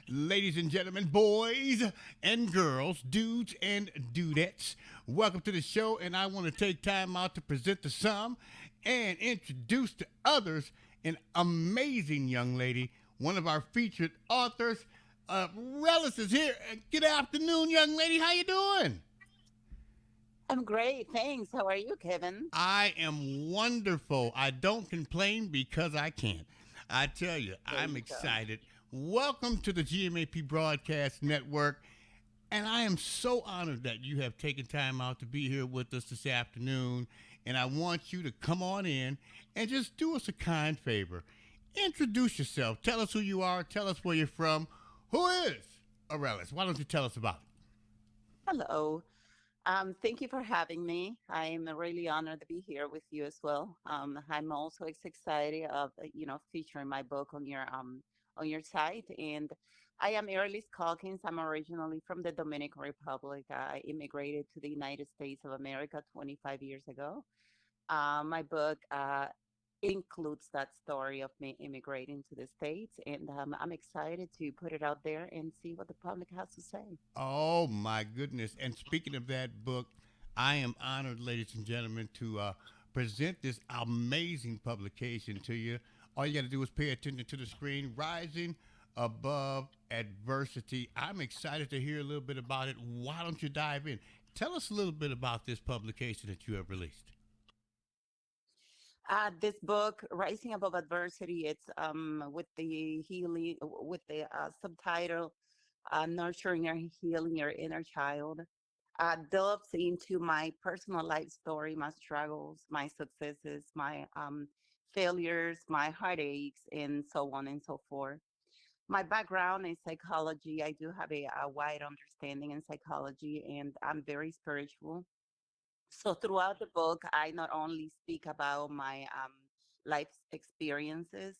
Ladies and gentlemen, boys and girls, dudes and dudettes, welcome to the show. And I want to take time out to present to some and introduce to others an amazing young lady, one of our featured authors. Relis is here. Good afternoon, young lady. How you doing? I'm great. Thanks. How are you, Kevin? I am wonderful. I don't complain because I can't. I tell you, There I'm you go. excited. Welcome to the GMAP Broadcast Network. And I am so honored that you have taken time out to be here with us this afternoon. And I want you to come on in and just do us a kind favor. Introduce yourself. Tell us who you are. Tell us where you're from. Who is Arelis? Why don't you tell us about it? Hello. Thank you for having me. I'm really honored to be here with you as well. I'm also excited of featuring my book on your site. And I am Arelis Calkins. I'm originally from the Dominican Republic. I immigrated to the United States of America 25 years ago. My book includes that story of me immigrating to the States, and I'm excited to put it out there and see what the public has to say. Oh my goodness! And speaking of that book, I am honored, ladies and gentlemen, to present this amazing publication to you. All you got to do is pay attention to the screen. Rising above adversity. I'm excited to hear a little bit about it. Why don't you dive in? Tell us a little bit about this publication that you have released. This book, Rising Above Adversity, it's with the healing, with the subtitle, Nurturing or Healing Your Inner Child. Delves into my personal life story, my struggles, my successes, my failures, my heartaches, and so on and so forth. My background is psychology. I do have a wide understanding in psychology, and I'm very spiritual. So throughout the book, I not only speak about my life experiences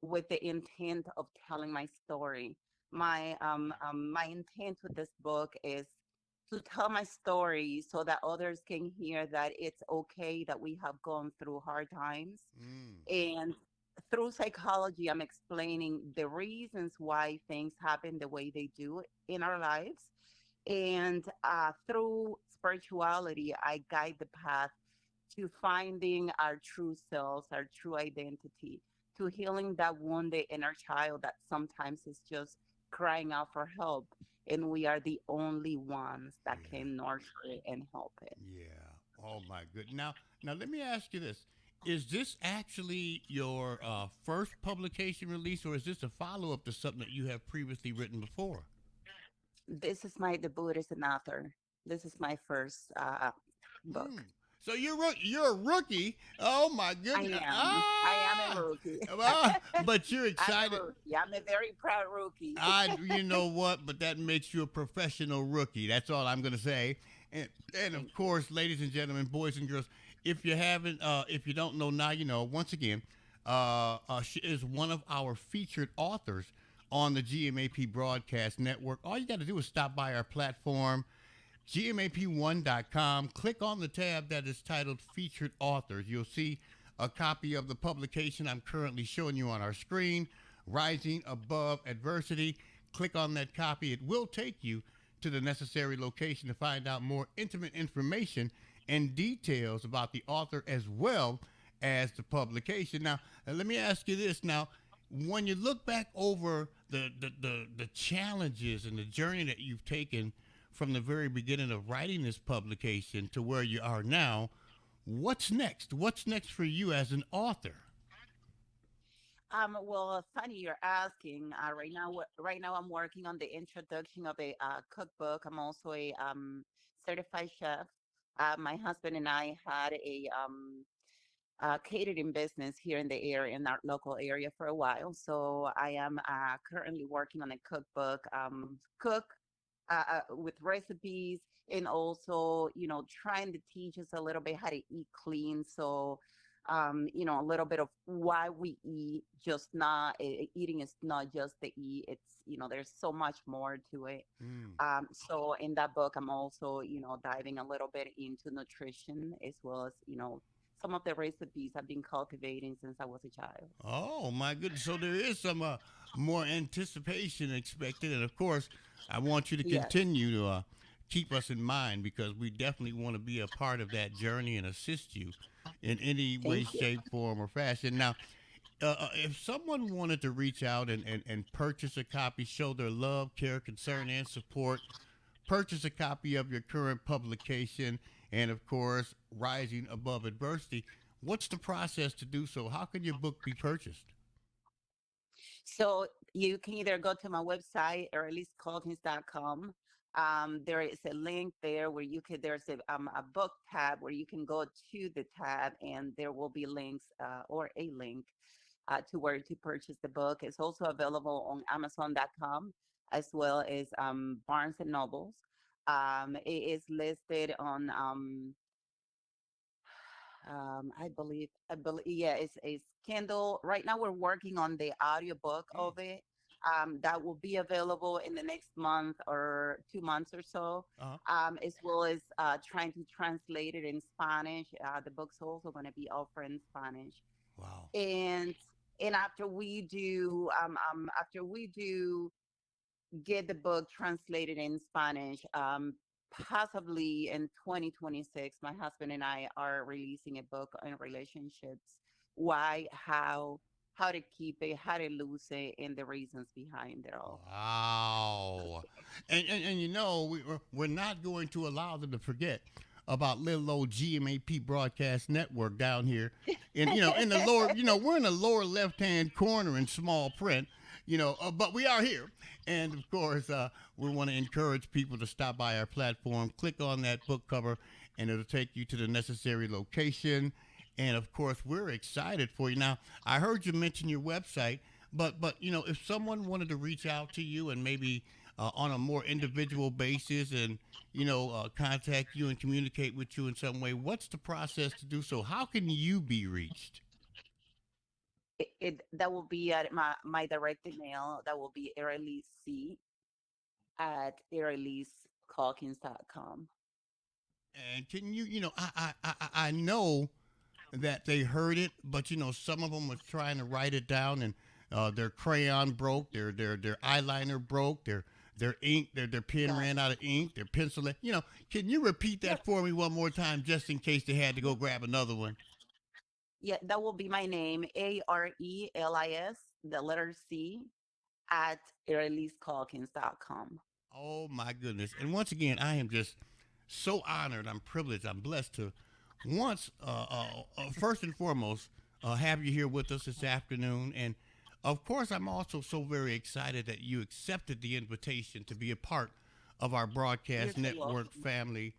with the intent of telling my story. My intent with this book is to tell my story so that others can hear that it's okay that we have gone through hard times. Mm, And through psychology, I'm explaining the reasons why things happen the way they do in our lives, and through spirituality, I guide the path to finding our true selves, our true identity, to healing that wounded inner child that sometimes is just crying out for help. And we are the only ones that yeah, can nurture it and help it. yeah. Oh my good. Now let me ask you this: Is this actually your first publication release, or is this a follow up to something that you have previously written before? This is my debut as an author. This is my first Mm. book. So you're a rookie. Oh my I goodness. am. I am a rookie. But you're I'm a excited. rookie. I'm a very proud rookie. You know what? But that makes you a professional rookie. That's all I'm gonna say. And of Thank you. course, ladies and gentlemen, boys and girls, if you don't know now, you know. Once again, she is one of our featured authors on the GMAP Broadcast Network. All you got to do is stop by our platform, GMAP1.com. Click on the tab that is titled Featured Authors. You'll see a copy of the publication I'm currently showing you on our screen, Rising Above Adversity. Click on that copy. It will take you to the necessary location to find out more intimate information and details about the author as well as the publication. Now, let me ask you this. Now, when you look back over the challenges and the journey that you've taken from the very beginning of writing this publication to where you are now, what's next? What's next for you as an author? Well, funny you're asking. Right now I'm working on the introduction of a cookbook. I'm also a certified chef. My husband and I had a catering business here in the area, in our local area, for a while. So I am currently working on a cookbook, with recipes, and also, trying to teach us a little bit how to eat clean. So, a little bit of why we eat, just not eating is not just the eat. It's, there's so much more to it. Mm. So in that book, I'm also, diving a little bit into nutrition, as well as, some of the recipes I've been cultivating since I was a child. Oh my goodness! So there is some more anticipation expected. And of course, I want you to Yes, continue to keep us in mind because we definitely want to be a part of that journey and assist you in any way, thank you. shape, form, or fashion. Now, if someone wanted to reach out and purchase a copy, show their love, care, concern, and support, purchase a copy of your current publication, and of course, Rising Above Adversity, what's the process to do so? How can your book be purchased? So you can either go to my website, areliscalkins.com. There is a link there where you could, there's a book tab where you can go to the tab and there will be links or a link to where to purchase the book. It's also available on Amazon.com as well as Barnes and Nobles. It is listed on I believe, yeah, it's Kindle. Right now, we're working on the audiobook Mm. of it. That will be available in the next month or 2 months or so, Uh-huh. as well as trying to translate it in Spanish. The book's also going to be offered in Spanish, Wow. and after we do get the book translated in Spanish. Possibly in 2026, my husband and I are releasing a book on relationships, why, how to keep it, how to lose it, and the reasons behind it all. Wow. And you know, we're not going to allow them to forget about little old GMAP broadcast network down here in the lower, we're in the lower left hand corner in small print, but we are here. And of course, we want to encourage people to stop by our platform, click on that book cover, and it'll take you to the necessary location. And of course, we're excited for you. Now, I heard you mention your website, but if someone wanted to reach out to you and maybe on a more individual basis and contact you and communicate with you in some way, what's the process to do so? How can you be reached? That will be at my direct email. That will be arelisc@areliscalkins.com. And can you, I know that they heard it, but some of them was trying to write it down, and their crayon broke, their eyeliner broke, their ink, their pen Got ran it. out of ink, their pencil. Can you repeat Yeah, that for me one more time, just in case they had to go grab another one? yeah, that will be my name, Arelis, the letter C, at areliscalkins.com. Oh my goodness! And once again, I am just so honored. I'm privileged. I'm blessed to once, first and foremost, have you here with us this afternoon. And of course, I'm also so very excited that you accepted the invitation to be a part of our You're broadcast so network welcome. family.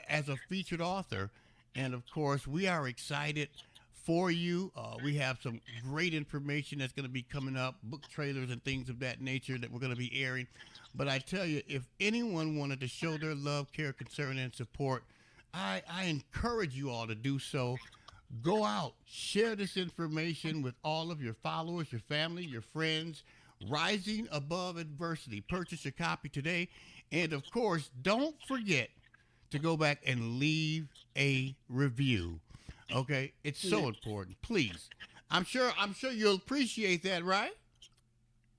As a featured author, and of course, we are excited for you. We have some great information that's going to be coming up, book trailers and things of that nature that we're going to be airing. But I tell you, if anyone wanted to show their love, care, concern, and support, I encourage you all to do so. Go out, share this information with all of your followers, your family, your friends. Rising Above Adversity. Purchase your copy today. And of course, don't forget to go back and leave a review. Okay? It's Yeah. so important. Please. I'm sure you'll appreciate that, right?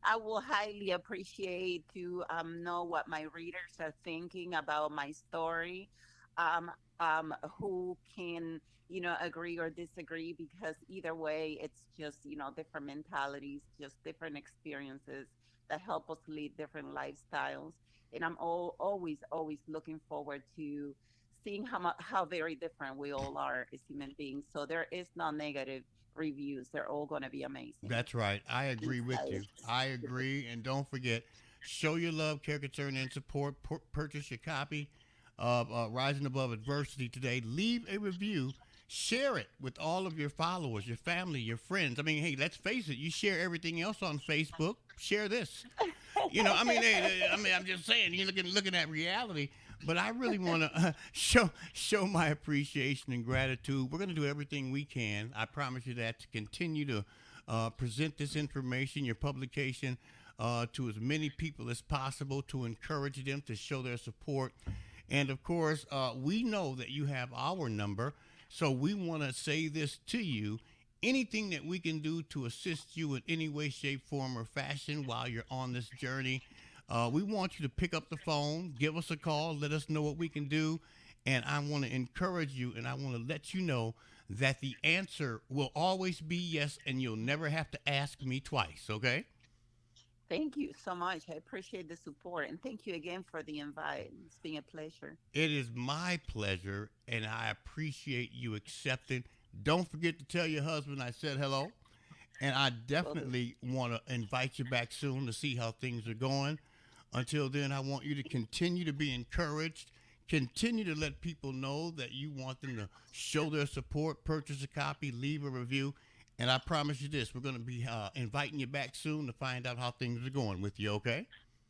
I will highly appreciate to know what my readers are thinking about my story. Um, who can, agree or disagree, because either way, it's just, different mentalities, just different experiences that help us lead different lifestyles. And I'm always looking forward to seeing how very different we all are as human beings. So there is no negative reviews. They're all going to be amazing. That's right. I agree with Inspired. you. I agree. And don't forget, show your love, care, concern, and support. Purchase your copy of Rising Above Adversity today. Leave a review. Share it with all of your followers, your family, your friends. I mean, hey, let's face it. You share everything else on Facebook. Share this. I'm just saying. You're looking at reality. But I really want to show my appreciation and gratitude. We're going to do everything we can. I promise you that, to continue to present this information, your publication, to as many people as possible, to encourage them to show their support. And of course, we know that you have our number, so we want to say this to you. anything that we can do to assist you in any way, shape, form, or fashion while you're on this journey, we want you to pick up the phone, give us a call, let us know what we can do. And I want to encourage you and I want to let you know that the answer will always be yes, and you'll never have to ask me twice, okay? Thank you so much. I appreciate the support. And thank you again for the invite. It's been a pleasure. It is my pleasure, and I appreciate you accepting. Don't forget to tell your husband I said hello. And I Will do. definitely want to invite you back soon to see how things are going. Until then, I want you to continue to be encouraged. Continue to let people know that you want them to show their support, purchase a copy, leave a review. And I promise you this, we're going to be inviting you back soon to find out how things are going with you, okay?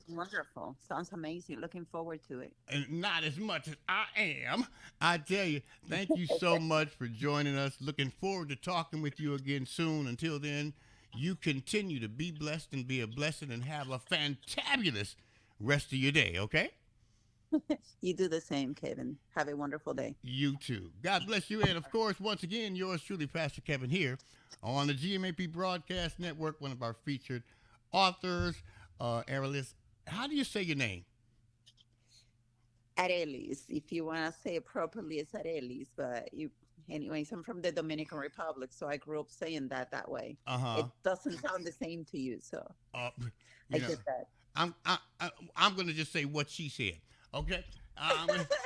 Wonderful. Sounds amazing. Looking forward to it. And not as much as I am. I tell you, thank you so much for joining us. Looking forward to talking with you again soon. Until then, you continue to be blessed and be a blessing and have a fantabulous rest of your day, okay? You do the same, Kevin. Have a wonderful day. You too. God bless you. And of course, once again, yours truly, Pastor Kevin, here on the GMAP Broadcast Network, one of our featured authors, Arelis. How do you say your name? Arelis. If you want to say it properly, it's Arelis. But anyways, I'm from the Dominican Republic, so I grew up saying that way. Uh It huh. doesn't sound the same to you, so Uh, I you know, get that. I'm gonna just say what she said. Okay.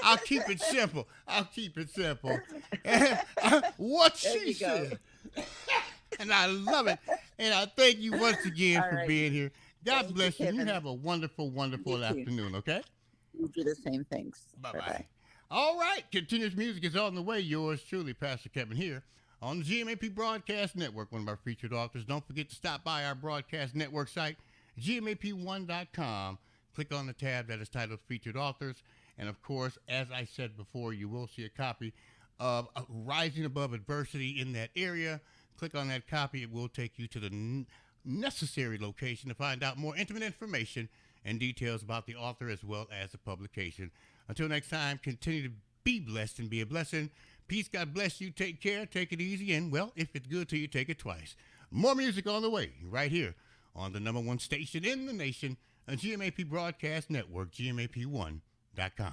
I'll keep it simple. I'll keep it simple. What There she you go. said, and I love it. And I thank you once again All for right. being here. God Thank you, bless you. You Kevin. have a wonderful, You wonderful too. afternoon. Okay. You do the same. Thanks. Bye Bye bye. bye. All right. Continuous music is on the way. Yours truly, Pastor Kevin, here on the GMAP Broadcast Network, one of our featured authors. Don't forget to stop by our broadcast network site, GMAP1.com. Click on the tab that is titled Featured Authors. And of course, as I said before, you will see a copy of Rising Above Adversity in that area. Click on that copy. It will take you to the necessary location to find out more intimate information and details about the author as well as the publication. Until next time, continue to be blessed and be a blessing. Peace, God bless you. Take care, take it easy, and well, if it's good to you, take it twice. More music on the way, right here on the number one station in the nation, a GMAP Broadcast Network, GMAP1.com.